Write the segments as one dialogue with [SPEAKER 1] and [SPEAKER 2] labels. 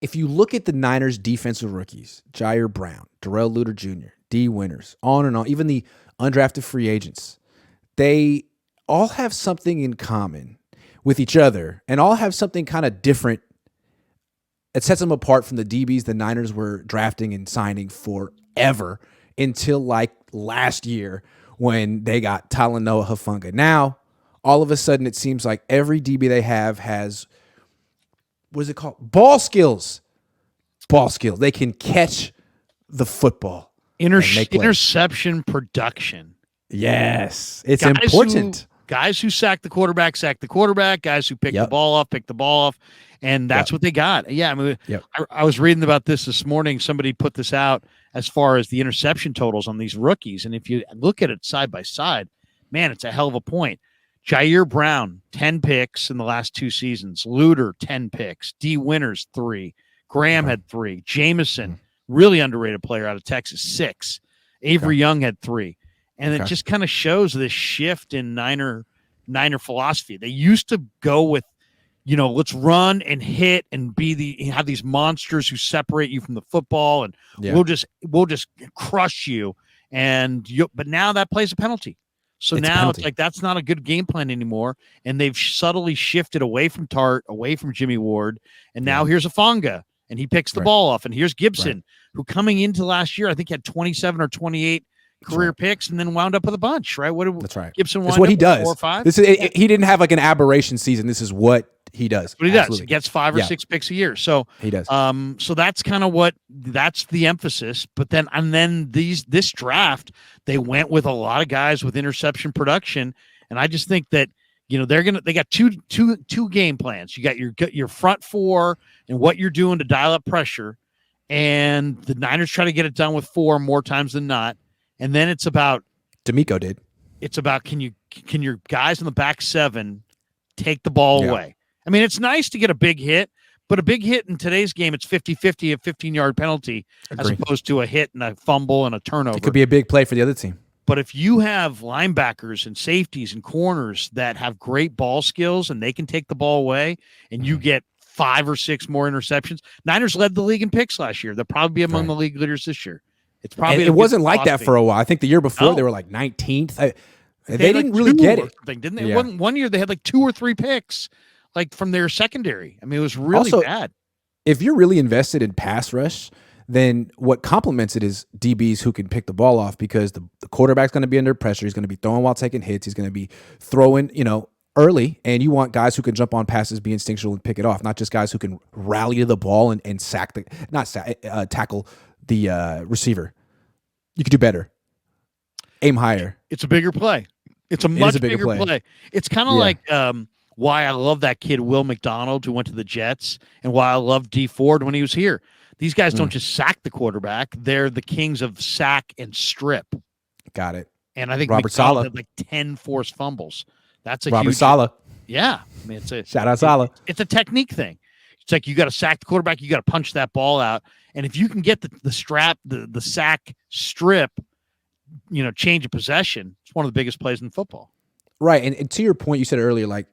[SPEAKER 1] if you look at the Niners defensive rookies, Jair Brown, Darrell Luter Jr., D. Winters, on and on, even the undrafted free agents, they all have something in common with each other and all have something kind of different. It sets them apart from the DBs the Niners were drafting and signing forever until like last year when they got Talanoa Hufanga. Now, all of a sudden, it seems like every DB they have has, what is it called? Ball skills. Ball skills. They can catch the football.
[SPEAKER 2] Interception production.
[SPEAKER 1] Yes. It's important.
[SPEAKER 2] Guys who sack the quarterback. Guys who pick the ball off. And that's what they got. Yeah, I mean, I was reading about this morning. Somebody put this out as far as the interception totals on these rookies. And if you look at it side by side, man, it's a hell of a point. Jair Brown, 10 picks in the last 2 seasons. Luter, 10 picks. D. Winters, 3. Graham had 3. Jameson, really underrated player out of Texas, 6. Avery Young had 3. And it just kind of shows this shift in Niner philosophy. They used to go with, let's run and hit and have these monsters who separate you from the football, and we'll just crush you. But now that plays a penalty. So now it's like that's not a good game plan anymore, and they've subtly shifted away from Tart, away from Jimmy Ward, and now here's Hufanga, and he picks the ball off, and here's Gibson, who coming into last year I think had 27 or 28 career picks, and then wound up with a bunch. Right?
[SPEAKER 1] That's right.
[SPEAKER 2] Gibson.
[SPEAKER 1] That's what he does.
[SPEAKER 2] 4 or 5.
[SPEAKER 1] He didn't have like an aberration season. This is what he does.
[SPEAKER 2] But he does. He gets 5 or 6 picks a year. So
[SPEAKER 1] he does.
[SPEAKER 2] So that's kind of that's the emphasis. But then this draft, they went with a lot of guys with interception production, and I just think that they got two game plans. You got your front 4 and what you're doing to dial up pressure, and the Niners try to get it done with 4 more times than not. And then it's about
[SPEAKER 1] D'Amico did.
[SPEAKER 2] It's about can your guys in the back 7 take the ball away? I mean, it's nice to get a big hit, but a big hit in today's game, it's 50-50, a 15-yard penalty, as opposed to a hit and a fumble and a turnover.
[SPEAKER 1] It could be a big play for the other team.
[SPEAKER 2] But if you have linebackers and safeties and corners that have great ball skills and they can take the ball away, and you get 5 or 6 more interceptions. Niners led the league in picks last year. They'll probably be among the league leaders this year. It's probably
[SPEAKER 1] it wasn't like that for a while. I think the year before they were like 19th. They didn't really get it,
[SPEAKER 2] didn't they? Yeah. One year they had like 2 or 3 picks, like from their secondary. I mean, it was really bad.
[SPEAKER 1] If you're really invested in pass rush, then what complements it is DBs who can pick the ball off, because the quarterback's going to be under pressure. He's going to be throwing while taking hits. He's going to be throwing, early, and you want guys who can jump on passes, be instinctual, and pick it off, not just guys who can rally to the ball and tackle the receiver. You could do better. Aim higher.
[SPEAKER 2] It's a bigger play. It's a much bigger play. It's kind of like why I love that kid Will McDonald who went to the Jets, and why I love D Ford when he was here. These guys don't just sack the quarterback; they're the kings of sack and strip.
[SPEAKER 1] Got it.
[SPEAKER 2] And I think
[SPEAKER 1] Robert Saleh
[SPEAKER 2] had like 10 forced fumbles. That's a
[SPEAKER 1] Robert
[SPEAKER 2] huge
[SPEAKER 1] Saleh.
[SPEAKER 2] Yeah, I mean,
[SPEAKER 1] shout out Saleh.
[SPEAKER 2] It's a technique thing. It's like you got to sack the quarterback, you got to punch that ball out, and if you can get the sack strip, change of possession, it's one of the biggest plays in football.
[SPEAKER 1] Right, and to your point, you said earlier, like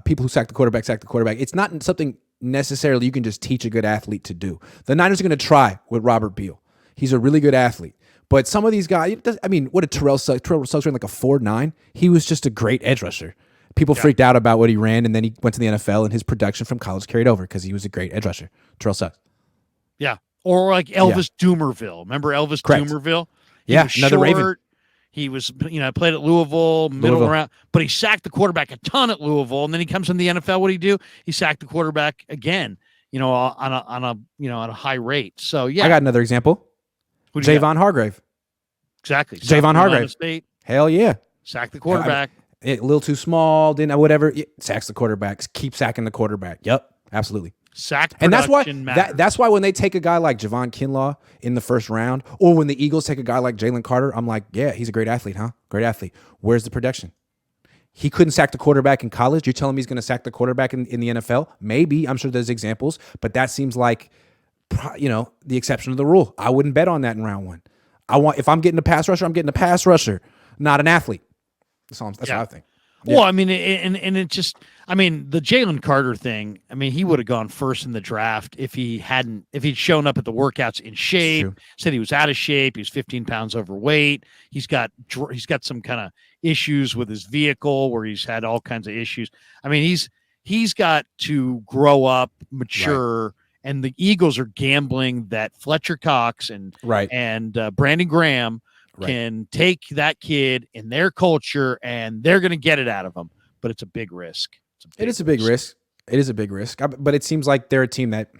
[SPEAKER 1] people who sack the quarterback. It's not something necessarily you can just teach a good athlete to do. The Niners are going to try with Robert Beal. He's a really good athlete. But some of these guys, what did Terrell Suggs? Terrell Suggs ran like a 4.9. He was just a great edge rusher. People freaked out about what he ran, and then he went to the NFL, and his production from college carried over because he was a great edge rusher. Terrell Suggs.
[SPEAKER 2] Yeah. Or like Elvis Doomerville. Remember Elvis Doomerville?
[SPEAKER 1] Another Raven.
[SPEAKER 2] He was, played at Louisville, middle around, but he sacked the quarterback a ton at Louisville, and then he comes in the NFL. What do he do? He sacked the quarterback again, on a high rate. So I
[SPEAKER 1] got another example. Javon Hargrave.
[SPEAKER 2] Exactly.
[SPEAKER 1] Javon Hargrave.
[SPEAKER 2] State.
[SPEAKER 1] Hell yeah.
[SPEAKER 2] Sack the quarterback.
[SPEAKER 1] A little too small, didn't whatever. Sacks the quarterback. Keep sacking the quarterback. Yep, absolutely.
[SPEAKER 2] Sack
[SPEAKER 1] production,
[SPEAKER 2] and
[SPEAKER 1] that's why when they take a guy like Javon Kinlaw in the first round, or when the Eagles take a guy like Jalen Carter, I'm like, yeah, he's a great athlete, huh? Great athlete. Where's the production? He couldn't sack the quarterback in college. You're telling me he's going to sack the quarterback in the NFL? Maybe. I'm sure there's examples, but that seems like, the exception to the rule. I wouldn't bet on that in round 1. If I'm getting a pass rusher, I'm getting a pass rusher, not an athlete. That's what I think.
[SPEAKER 2] Well, I mean, and it just, I mean, the Jalen Carter thing, I mean, he would have gone first in the draft if he'd shown up at the workouts in shape, said he was out of shape. He was 15 pounds overweight. He's got some kind of issues with his vehicle where he's had all kinds of issues. I mean, he's got to grow up, mature. Right. And the Eagles are gambling that Fletcher Cox and Brandon Graham can take that kid in their culture and they're going to get it out of him. But it's a big risk.
[SPEAKER 1] It is a big risk. It is a big risk. But it seems like they're a team that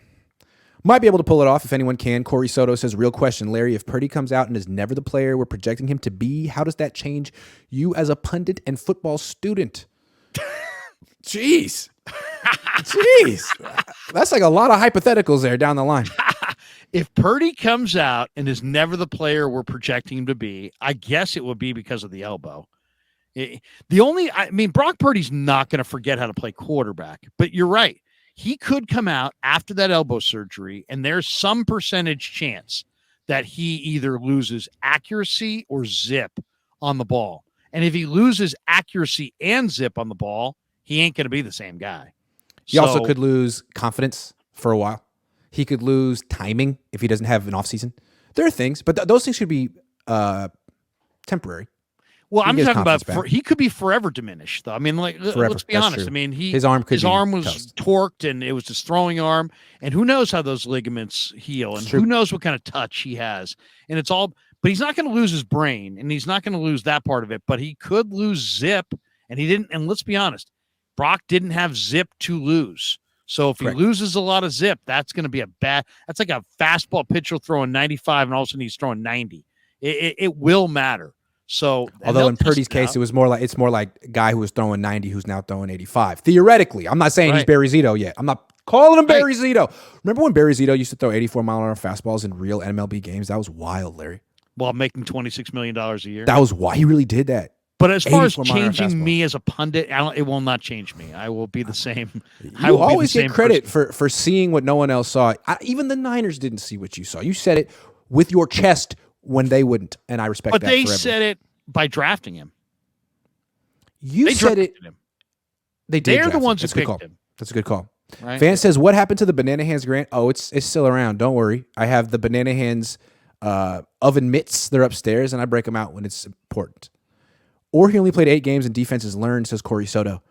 [SPEAKER 1] might be able to pull it off if anyone can. Corey Soto says, real question, Larry, if Purdy comes out and is never the player we're projecting him to be, how does that change you as a pundit and football student? Jeez. That's like a lot of hypotheticals there down the line.
[SPEAKER 2] If Purdy comes out and is never the player we're projecting him to be, I guess it would be because of the elbow. Brock Purdy's not going to forget how to play quarterback, but you're right. He could come out after that elbow surgery, and there's some percentage chance that he either loses accuracy or zip on the ball. And if he loses accuracy and zip on the ball, he ain't going to be the same guy.
[SPEAKER 1] He also could lose confidence for a while. He could lose timing if he doesn't have an offseason. There are things, but those things should be temporary.
[SPEAKER 2] Well, I'm talking about he could be forever diminished, though. I mean, let's be honest. True. I mean, his arm was torqued, and it was his throwing arm, and who knows how those ligaments heal, and who knows what kind of touch he has, and it's all. But he's not going to lose his brain, and he's not going to lose that part of it. But he could lose zip, and he didn't. And let's be honest, Brock didn't have zip to lose. So if he loses a lot of zip, that's going to be that's like a fastball pitcher throwing 95, and all of a sudden he's throwing 90. It will matter. So,
[SPEAKER 1] although in Purdy's case, it's more like a guy who was throwing 90 who's now throwing 85. Theoretically, I'm not saying he's Barry Zito yet. I'm not calling him Barry Zito. Remember when Barry Zito used to throw 84-mile-an-hour fastballs in real MLB games? That was wild, Larry.
[SPEAKER 2] While making $26 million a year.
[SPEAKER 1] That was why he really did that.
[SPEAKER 2] But as far as changing me as a pundit, it will not change me. I will be the same.
[SPEAKER 1] You always get credit for seeing what no one else saw. Even the Niners didn't see what you saw. You said it with your chest when they wouldn't, and I respect that.
[SPEAKER 2] But they
[SPEAKER 1] forever.
[SPEAKER 2] Said it by drafting him.
[SPEAKER 1] They said it.
[SPEAKER 2] Him.
[SPEAKER 1] They did.
[SPEAKER 2] They're the ones who picked him.
[SPEAKER 1] That's a good call. Right? Van says, "What happened to the Banana Hands grant? Oh, it's still around. Don't worry. I have the Banana Hands oven mitts. They're upstairs, and I break them out when it's important." Or he only played 8 games and defenses learned, says Corey Soto.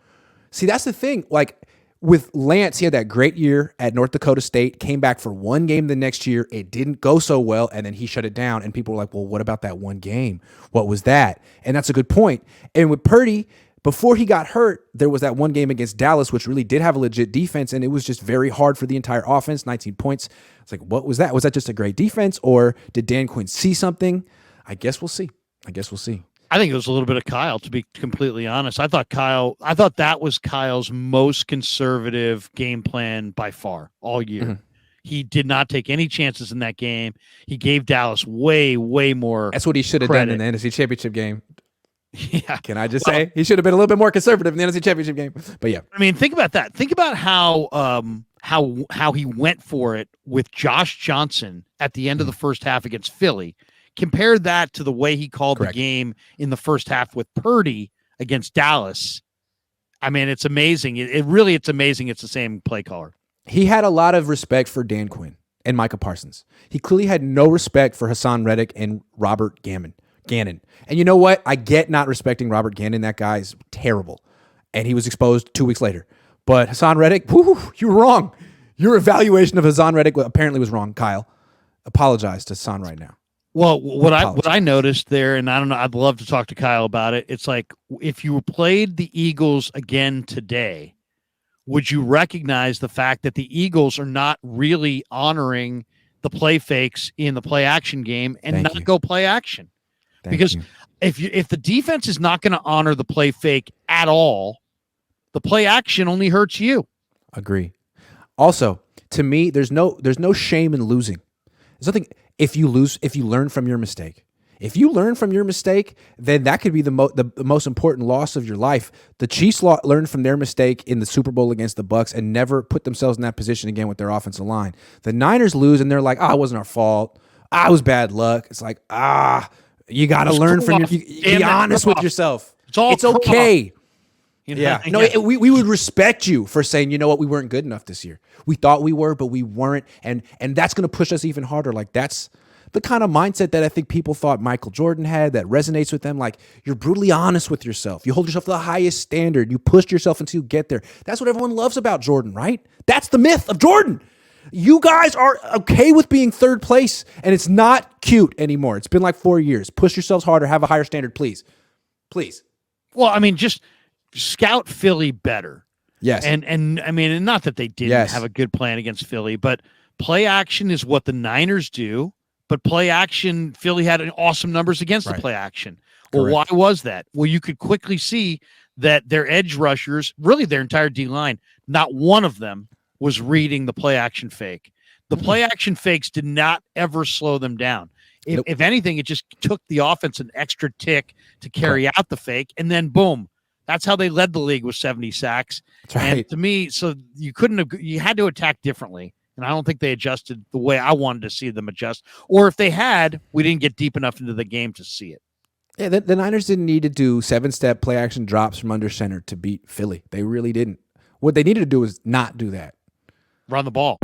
[SPEAKER 1] See, that's the thing. Like with Lance, he had that great year at North Dakota State, came back for 1 game the next year. It didn't go so well, and then he shut it down. And people were like, well, what about that 1 game? What was that? And that's a good point. And with Purdy, before he got hurt, there was that 1 game against Dallas, which really did have a legit defense, and it was just very hard for the entire offense, 19 points. It's like, what was that? Was that just a great defense, or did Dan Quinn see something? I guess we'll see.
[SPEAKER 2] I think it was a little bit of Kyle, to be completely honest. I thought that was Kyle's most conservative game plan by far all year. Mm-hmm. He did not take any chances in that game. He gave Dallas way, way more.
[SPEAKER 1] That's what he should have done in the NFC Championship game. Yeah. Can I just say he should have been a little bit more conservative in the NFC Championship game? But yeah.
[SPEAKER 2] I mean, think about that. Think about how he went for it with Josh Johnson at the end of the first half against Philly. Compare that to the way he called the game in the first half with Purdy against Dallas. I mean, it's amazing. It's amazing. It's the same play caller.
[SPEAKER 1] He had a lot of respect for Dan Quinn and Micah Parsons. He clearly had no respect for Hassan Reddick and Robert Gannon. And you know what? I get not respecting Robert Gannon. That guy is terrible. And he was exposed 2 weeks later. But Hassan Reddick, you were wrong. Your evaluation of Hassan Reddick apparently was wrong, Kyle. Apologize to Hassan right now.
[SPEAKER 2] Well, what I noticed there, and I don't know, I'd love to talk to Kyle about it. It's like, if you played the Eagles again today, would you recognize the fact that the Eagles are not really honoring the play fakes in the play action game and go play action? Because if the defense is not going to honor the play fake at all, the play action only hurts you.
[SPEAKER 1] Agree. Also, to me, there's no shame in losing. There's nothing. If you learn from your mistake. If you learn from your mistake, then that could be the most important loss of your life. The Chiefs learned from their mistake in the Super Bowl against the Bucs and never put themselves in that position again with their offensive line. The Niners lose, and they're like, it wasn't our fault. It was bad luck. It's like, you got to learn from be honest with yourself. It's okay.
[SPEAKER 2] You know?
[SPEAKER 1] Yeah. No, we would respect you for saying, you know what, we weren't good enough this year. We thought we were, but we weren't. And that's going to push us even harder. Like, that's the kind of mindset that I think people thought Michael Jordan had that resonates with them. Like, you're brutally honest with yourself. You hold yourself to the highest standard. You pushed yourself until you get there. That's what everyone loves about Jordan, right? That's the myth of Jordan. You guys are okay with being third place, and it's not cute anymore. It's been like 4 years. Push yourselves harder. Have a higher standard, please. Please.
[SPEAKER 2] Well, I mean, just scout Philly better.
[SPEAKER 1] Yes.
[SPEAKER 2] And I mean, and not that they didn't have a good plan against Philly, but play action is what the Niners do. But play action, Philly had awesome numbers against the play action. Well, why was that? Well, you could quickly see that their edge rushers, really their entire D-line, not one of them was reading the play action fake. The play action fakes did not ever slow them down. If anything, it just took the offense an extra tick to carry out the fake, and then boom, that's how they led the league with 70 sacks. That's right. And to me, so you had to attack differently, and I don't think they adjusted the way I wanted to see them adjust. Or if they had, we didn't get deep enough into the game to see it.
[SPEAKER 1] Yeah, the Niners didn't need to do 7-step play action drops from under center to beat Philly. They really didn't. What they needed to do was not do that.
[SPEAKER 2] Run the ball.